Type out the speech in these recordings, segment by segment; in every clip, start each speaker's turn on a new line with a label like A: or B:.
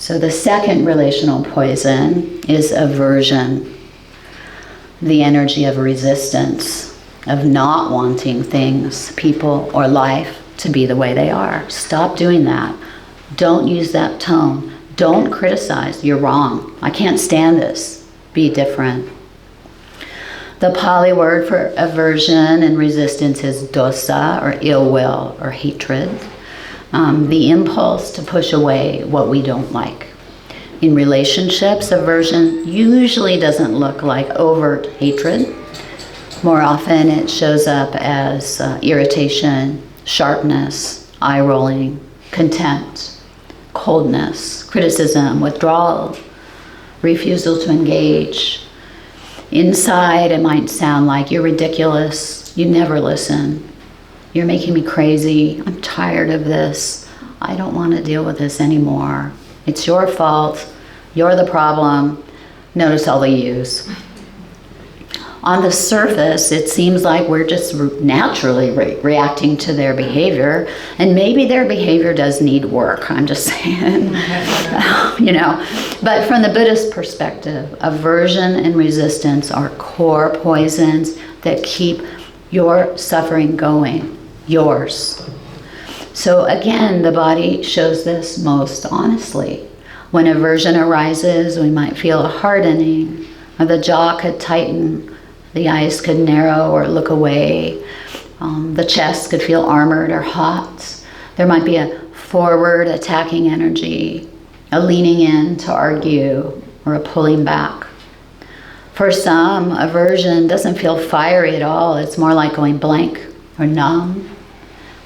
A: So the second relational poison is aversion, the energy of resistance, of not wanting things, people, or life to be the way they are. Stop doing that. Don't use that tone. Don't criticize. You're wrong. I can't stand this. Be different. The Pali word for aversion and resistance is dosa, or ill will, or hatred. The impulse to push away what we don't like. In relationships, aversion usually doesn't look like overt hatred. More often it shows up as irritation, sharpness, eye-rolling, contempt, coldness, criticism, withdrawal, refusal to engage. Inside, it might sound like, you're ridiculous, you never listen, you're making me crazy, I'm tired of this, I don't want to deal with this anymore, it's your fault, you're the problem. Notice all the yous. On the surface, it seems like we're just naturally reacting to their behavior, and maybe their behavior does need work, I'm just saying, But from the Buddhist perspective, aversion and resistance are core poisons that keep your suffering going, yours. So again, the body shows this most honestly. When aversion arises, we might feel a hardening, or the jaw could tighten, the eyes could narrow or look away. The chest could feel armored or hot. There might be a forward attacking energy, a leaning in to argue, or a pulling back. For some, aversion doesn't feel fiery at all. It's more like going blank or numb.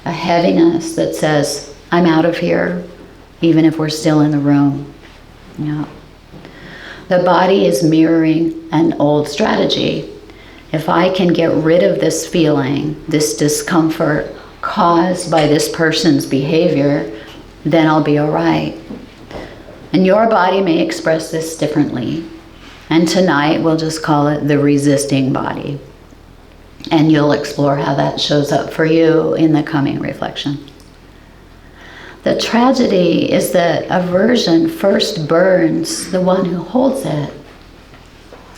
A: A heaviness that says, I'm out of here, even if we're still in the room. Yeah. The body is mirroring an old strategy. If I can get rid of this feeling, this discomfort caused by this person's behavior, then I'll be all right. And your body may express this differently. And tonight we'll just call it the resisting body. And you'll explore how that shows up for you in the coming reflection. The tragedy is that aversion first burns the one who holds it.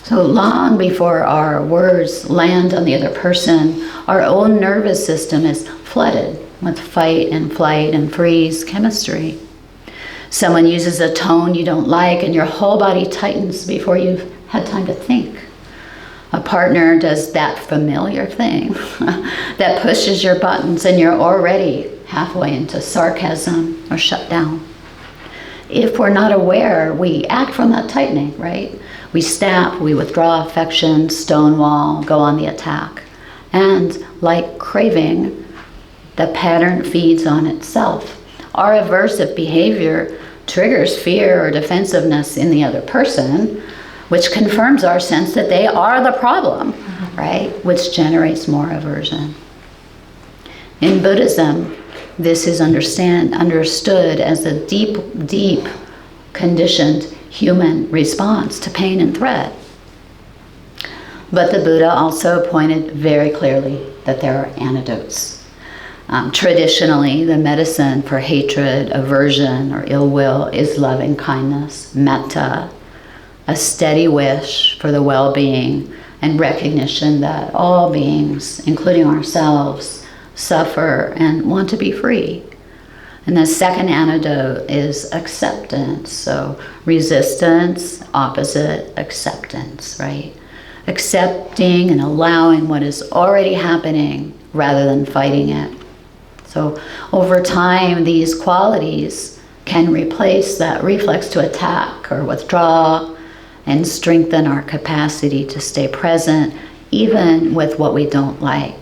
A: So long before our words land on the other person, our own nervous system is flooded with fight and flight and freeze chemistry. Someone uses a tone you don't like and your whole body tightens before you've had time to think. A partner does that familiar thing that pushes your buttons and you're already halfway into sarcasm or shut down. If we're not aware, we act from that tightening, right? We snap, we withdraw affection, stonewall, go on the attack. And like craving, the pattern feeds on itself. Our aversive behavior triggers fear or defensiveness in the other person, which confirms our sense that they are the problem, right? Which generates more aversion. In Buddhism, this is understood as a deep, deep conditioned human response to pain and threat. But the Buddha also pointed very clearly that there are antidotes. Traditionally, the medicine for hatred, aversion, or ill will is loving kindness, metta, a steady wish for the well-being and recognition that all beings, including ourselves, suffer and want to be free. And the second antidote is acceptance. So resistance, opposite acceptance, right? Accepting and allowing what is already happening rather than fighting it. So over time, these qualities can replace that reflex to attack or withdraw and strengthen our capacity to stay present, even with what we don't like.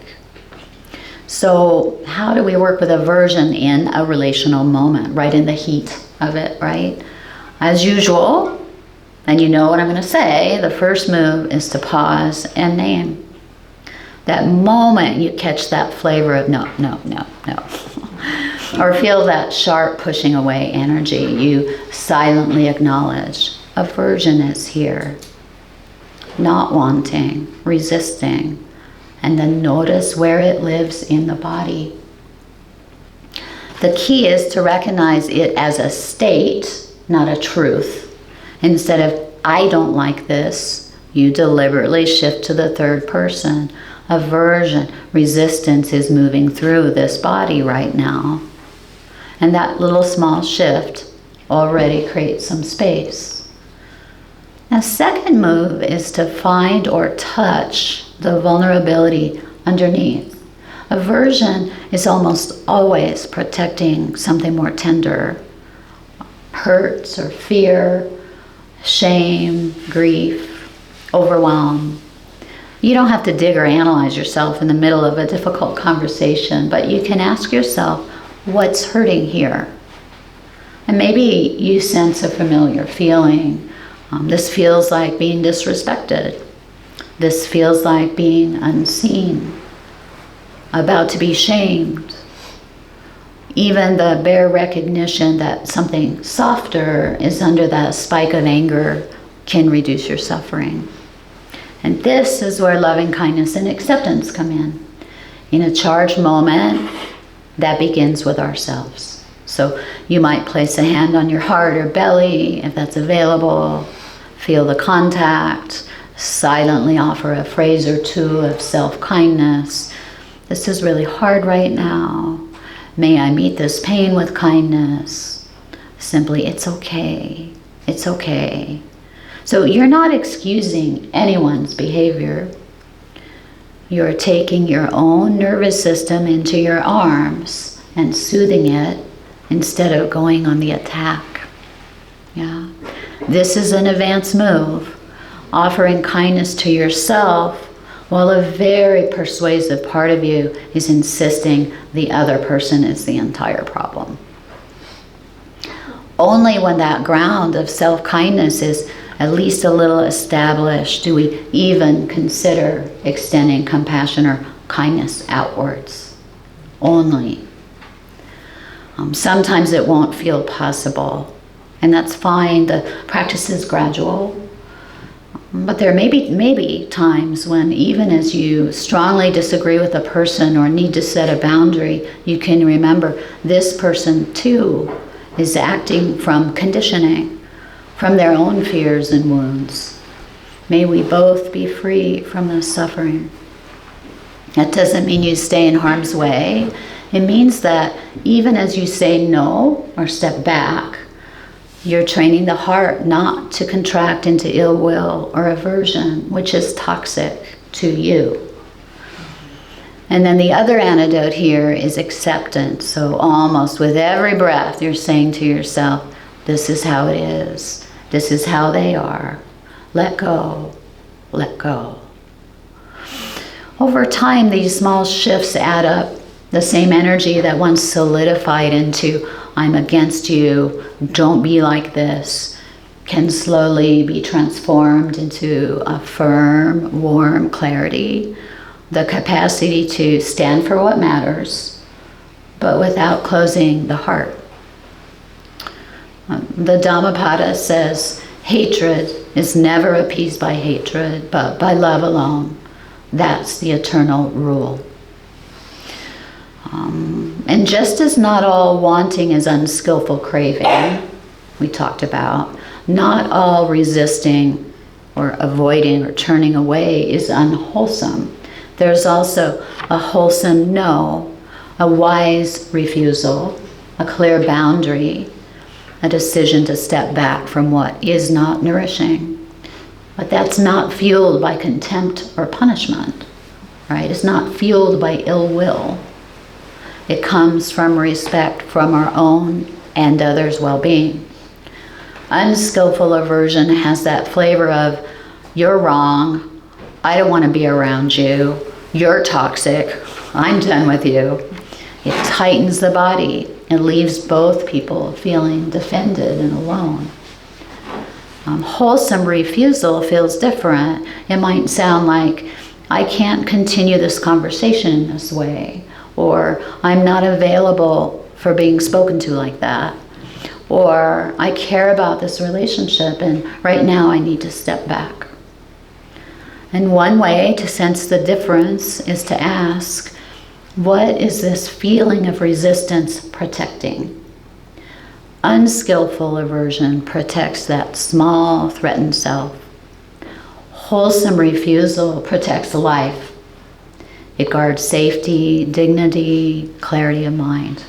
A: So how do we work with aversion in a relational moment, right in the heat of it, right? As usual, and you know what I'm going to say, the first move is to pause and name. That moment you catch that flavor of no, no, no, no. Or feel that sharp pushing away energy, you silently acknowledge aversion is here. Not wanting, resisting, and then notice where it lives in the body. The key is to recognize it as a state, not a truth. Instead of, I don't like this, you deliberately shift to the third person. Aversion, resistance is moving through this body right now. And that little small shift already creates some space. Now, second move is to find or touch the vulnerability underneath. Aversion is almost always protecting something more tender. Hurts or fear, shame, grief, overwhelm. You don't have to dig or analyze yourself in the middle of a difficult conversation, but you can ask yourself, what's hurting here? And maybe you sense a familiar feeling. This feels like being disrespected. This feels like being unseen, about to be shamed. Even the bare recognition that something softer is under that spike of anger can reduce your suffering. And this is where loving kindness and acceptance come in. In a charged moment, that begins with ourselves. So you might place a hand on your heart or belly if that's available. Feel the contact. Silently offer a phrase or two of self-kindness. This is really hard right now. May I meet this pain with kindness. Simply, it's okay. It's okay. So you're not excusing anyone's behavior. You're taking your own nervous system into your arms and soothing it instead of going on the attack. Yeah. This is an advanced move, offering kindness to yourself while a very persuasive part of you is insisting the other person is the entire problem. Only when that ground of self-kindness is at least a little established do we even consider extending compassion or kindness outwards. Only. Sometimes it won't feel possible, and that's fine. The practice is gradual. But there may be times when even as you strongly disagree with a person or need to set a boundary, you can remember this person too is acting from conditioning, from their own fears and wounds. May we both be free from this suffering. That doesn't mean you stay in harm's way. It means that even as you say no or step back, you're training the heart not to contract into ill will or aversion, which is toxic to you. And then the other antidote here is acceptance. So almost with every breath, you're saying to yourself, this is how it is. This is how they are. Let go. Let go. Over time, these small shifts add up. The same energy that once solidified into, I'm against you, don't be like this, can slowly be transformed into a firm, warm clarity, the capacity to stand for what matters, but without closing the heart. The Dhammapada says, hatred is never appeased by hatred, but by love alone. That's the eternal rule. And just as not all wanting is unskillful craving, we talked about, not all resisting or avoiding or turning away is unwholesome. There's also a wholesome no, a wise refusal, a clear boundary, a decision to step back from what is not nourishing. But that's not fueled by contempt or punishment, right? It's not fueled by ill will. It comes from respect from our own and others' well-being. Unskillful aversion has that flavor of, you're wrong, I don't want to be around you, you're toxic, I'm done with you. It tightens the body and leaves both people feeling defended and alone. Wholesome refusal feels different. It might sound like, I can't continue this conversation in this way, or I'm not available for being spoken to like that, or I care about this relationship and right now I need to step back. And one way to sense the difference is to ask, what is this feeling of resistance protecting? Unskillful aversion protects that small, threatened self. Wholesome refusal protects life. It guards safety, dignity, clarity of mind.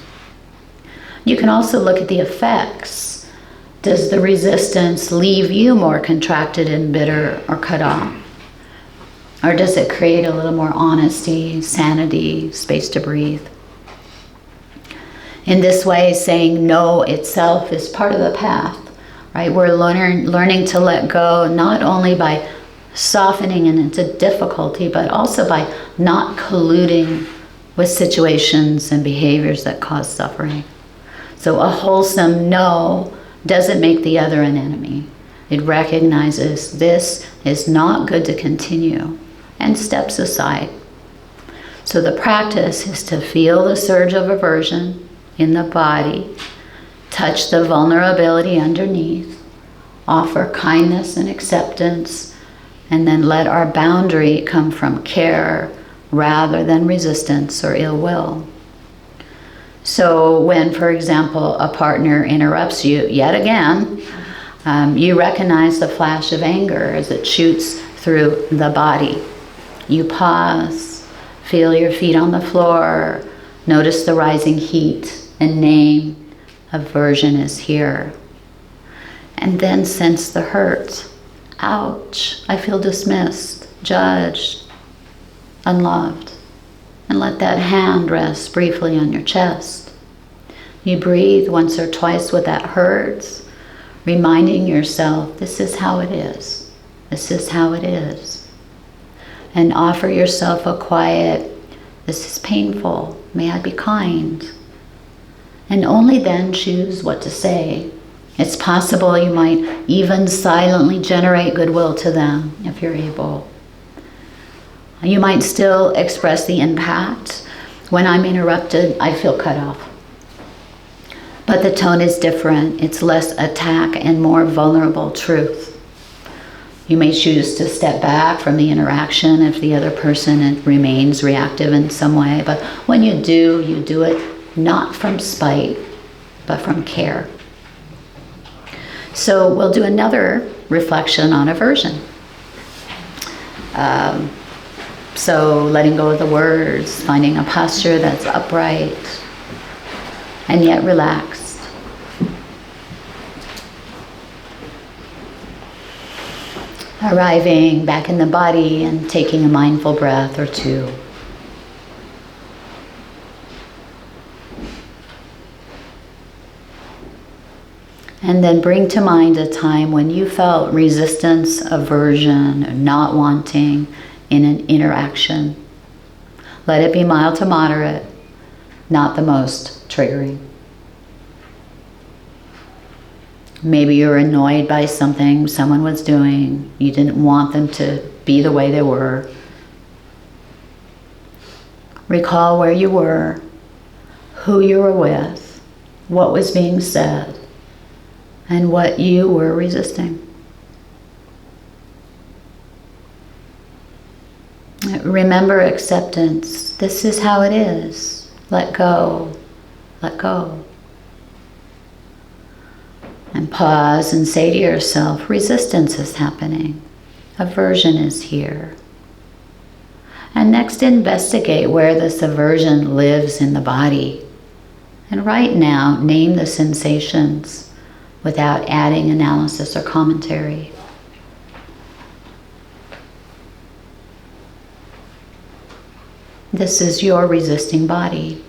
A: You can also look at the effects. Does the resistance leave you more contracted and bitter or cut off? Or does it create a little more honesty, sanity, space to breathe? In this way, saying no itself is part of the path, right? We're learning to let go, not only by softening into difficulty, but also by not colluding with situations and behaviors that cause suffering. So a wholesome no doesn't make the other an enemy. It recognizes this is not good to continue and steps aside. So the practice is to feel the surge of aversion in the body, touch the vulnerability underneath, offer kindness and acceptance, and then let our boundary come from care rather than resistance or ill will. So when, for example, a partner interrupts you yet again, you recognize the flash of anger as it shoots through the body. You pause, feel your feet on the floor, notice the rising heat, and name aversion is here. And then sense the hurt. Ouch, I feel dismissed, judged, unloved. And let that hand rest briefly on your chest. You breathe once or twice with that hurts, reminding yourself, this is how it is. This is how it is. And offer yourself a quiet, this is painful, may I be kind? And only then choose what to say. It's possible you might even silently generate goodwill to them if you're able. You might still express the impact. When I'm interrupted, I feel cut off. But the tone is different. It's less attack and more vulnerable truth. You may choose to step back from the interaction if the other person remains reactive in some way. But when you do it not from spite, but from care. So we'll do another reflection on aversion. So letting go of the words, finding a posture that's upright and yet relaxed. Arriving back in the body and taking a mindful breath or two. And then bring to mind a time when you felt resistance, aversion, not wanting in an interaction. Let it be mild to moderate, not the most triggering. Maybe you're annoyed by something someone was doing. You didn't want them to be the way they were. Recall where you were, who you were with, what was being said, and what you were resisting. Remember acceptance. This is how it is. Let go. Let go. And pause and say to yourself, resistance is happening. Aversion is here. And next investigate where this aversion lives in the body. And right now, name the sensations without adding analysis or commentary. This is your resisting body.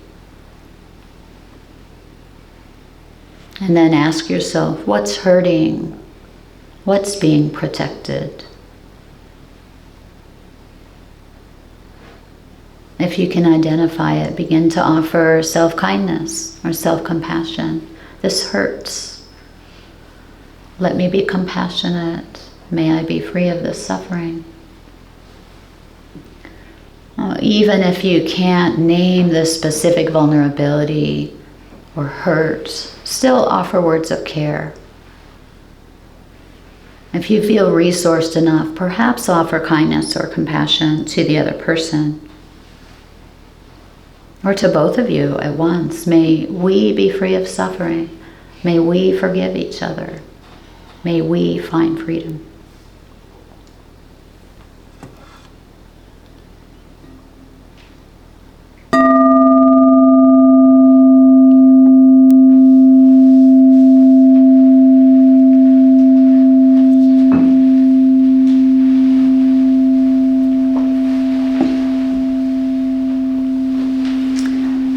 A: And then ask yourself, what's hurting? What's being protected? If you can identify it, begin to offer self-kindness or self-compassion. This hurts. Let me be compassionate. May I be free of this suffering. Even if you can't name the specific vulnerability or hurt, still offer words of care. If you feel resourced enough, perhaps offer kindness or compassion to the other person, or to both of you at once. May we be free of suffering. May we forgive each other. May we find freedom.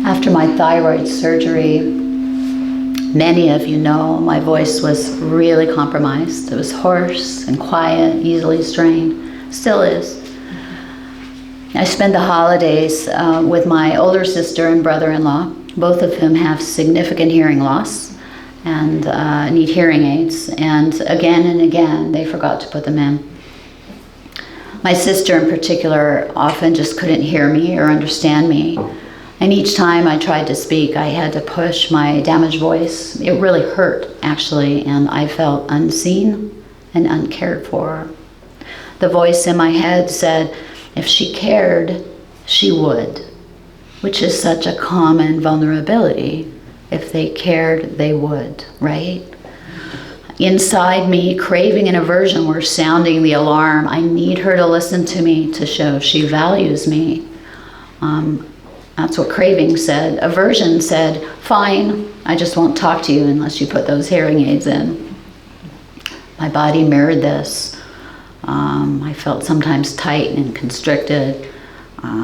A: After my thyroid surgery, many of you know my voice was really compromised. It was hoarse and quiet, easily strained, still is. I spent the holidays with my older sister and brother-in-law, both of whom have significant hearing loss and need hearing aids. And again, they forgot to put them in. My sister in particular often just couldn't hear me or understand me. And each time I tried to speak, I had to push my damaged voice. It really hurt, actually, and I felt unseen and uncared for. The voice in my head said, if she cared, she would, which is such a common vulnerability. If they cared, they would, right? Inside me, craving and aversion were sounding the alarm. I need her to listen to me to show she values me. That's what craving said. Aversion said, fine, I just won't talk to you unless you put those hearing aids in. My body mirrored this. I felt sometimes tight and constricted,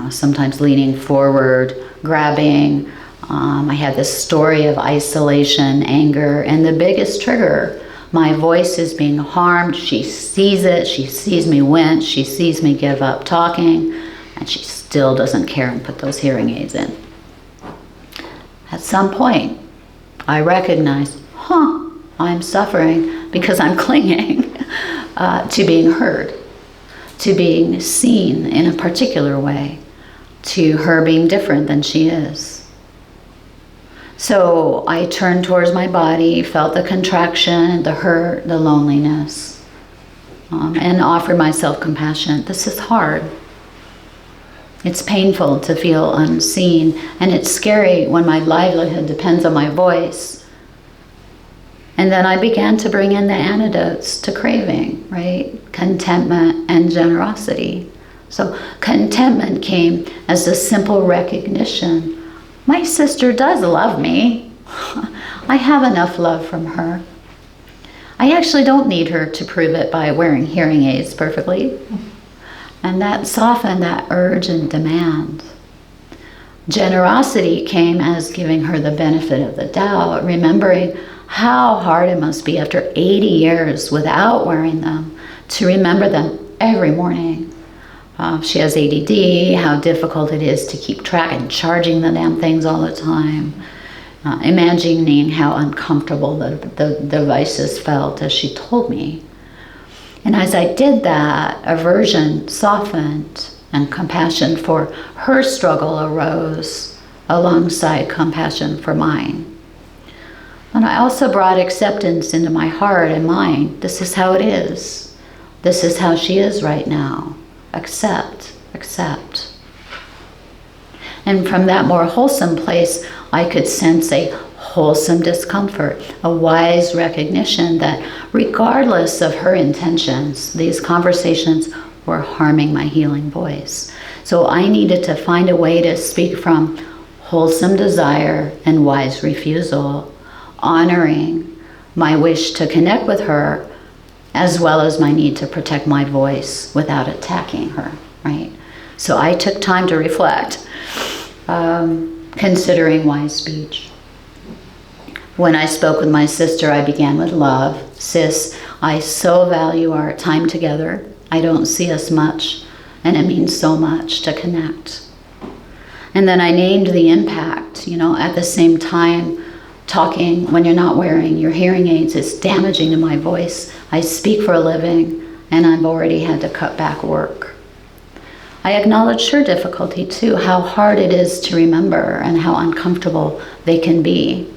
A: sometimes leaning forward, grabbing. I had this story of isolation, anger, and the biggest trigger, my voice is being harmed. She sees it. She sees me wince. She sees me give up talking, and she still doesn't care and put those hearing aids in. At some point, I recognized, I'm suffering because I'm clinging to being heard, to being seen in a particular way, to her being different than she is. So I turned towards my body, felt the contraction, the hurt, the loneliness, and offered myself compassion. This is hard. It's painful to feel unseen, and it's scary when my livelihood depends on my voice. And then I began to bring in the antidotes to craving, right? Contentment and generosity. So contentment came as a simple recognition. My sister does love me. I have enough love from her. I actually don't need her to prove it by wearing hearing aids perfectly. And that softened that urge and demand. Generosity came as giving her the benefit of the doubt, remembering how hard it must be after 80 years without wearing them to remember them every morning. She has ADD, how difficult it is to keep track and charging the damn things all the time. Imagining how uncomfortable the devices felt as she told me. And as I did that, aversion softened and compassion for her struggle arose alongside compassion for mine. And I also brought acceptance into my heart and mind. This is how it is. This is how she is right now. Accept, accept. And from that more wholesome place, I could sense a wholesome discomfort, a wise recognition that regardless of her intentions, these conversations were harming my healing voice. So I needed to find a way to speak from wholesome desire and wise refusal, honoring my wish to connect with her as well as my need to protect my voice without attacking her, right? So I took time to reflect, considering wise speech. When I spoke with my sister, I began with love. Sis, I so value our time together. I don't see us much, and it means so much to connect. And then I named the impact, at the same time, talking when you're not wearing your hearing aids is damaging to my voice. I speak for a living, and I've already had to cut back work. I acknowledged her difficulty too, how hard it is to remember and how uncomfortable they can be.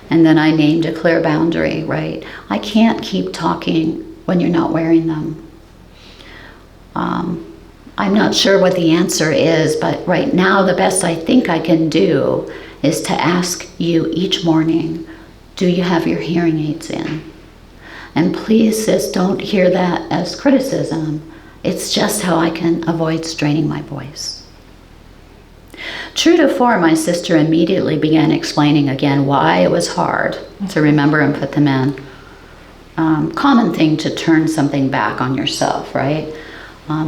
A: And then I named a clear boundary, right? I can't keep talking when you're not wearing them. I'm not sure what the answer is, but right now the best I think I can do is to ask you each morning Do you have your hearing aids in? And please, sis, don't hear that as criticism. It's just how I can avoid straining my voice. True to form, my sister immediately began explaining again why it was hard to remember and put them in. Common thing to turn something back on yourself, right?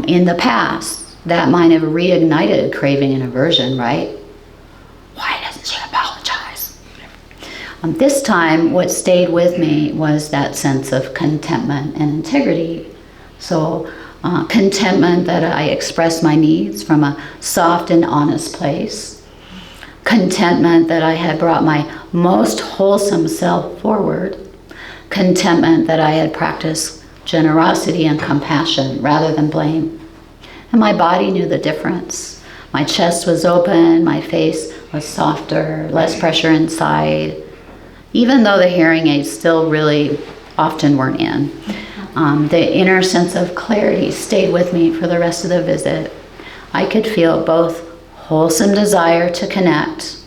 A: In the past, that might have reignited craving and aversion, right? Why doesn't she apologize? This time, what stayed with me was that sense of contentment and integrity. So, contentment that I expressed my needs from a soft and honest place. Contentment that I had brought my most wholesome self forward. Contentment that I had practiced generosity and compassion rather than blame. And my body knew the difference. My chest was open, my face was softer, less pressure inside, even though the hearing aids still really often weren't in. The inner sense of clarity stayed with me for the rest of the visit. I could feel both wholesome desire to connect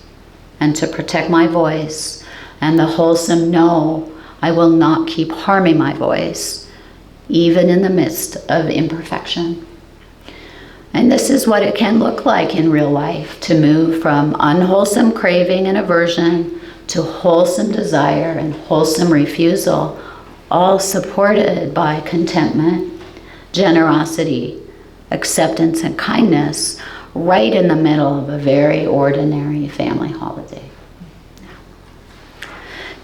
A: and to protect my voice, and the wholesome no, I will not keep harming my voice, even in the midst of imperfection. And this is what it can look like in real life, to move from unwholesome craving and aversion to wholesome desire and wholesome refusal, all supported by contentment, generosity, acceptance, and kindness, right in the middle of a very ordinary family holiday.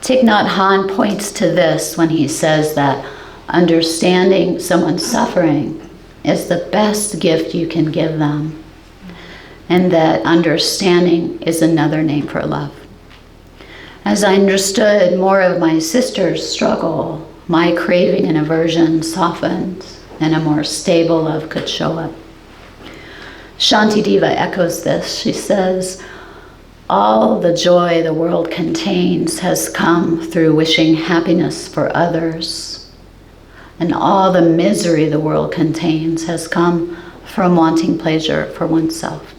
A: Thich Nhat Hanh points to this when he says that understanding someone's suffering is the best gift you can give them, and that understanding is another name for love. As I understood more of my sister's struggle, my craving and aversion softened, and a more stable love could show up. Shantideva echoes this. She says, all the joy the world contains has come through wishing happiness for others. And all the misery the world contains has come from wanting pleasure for oneself.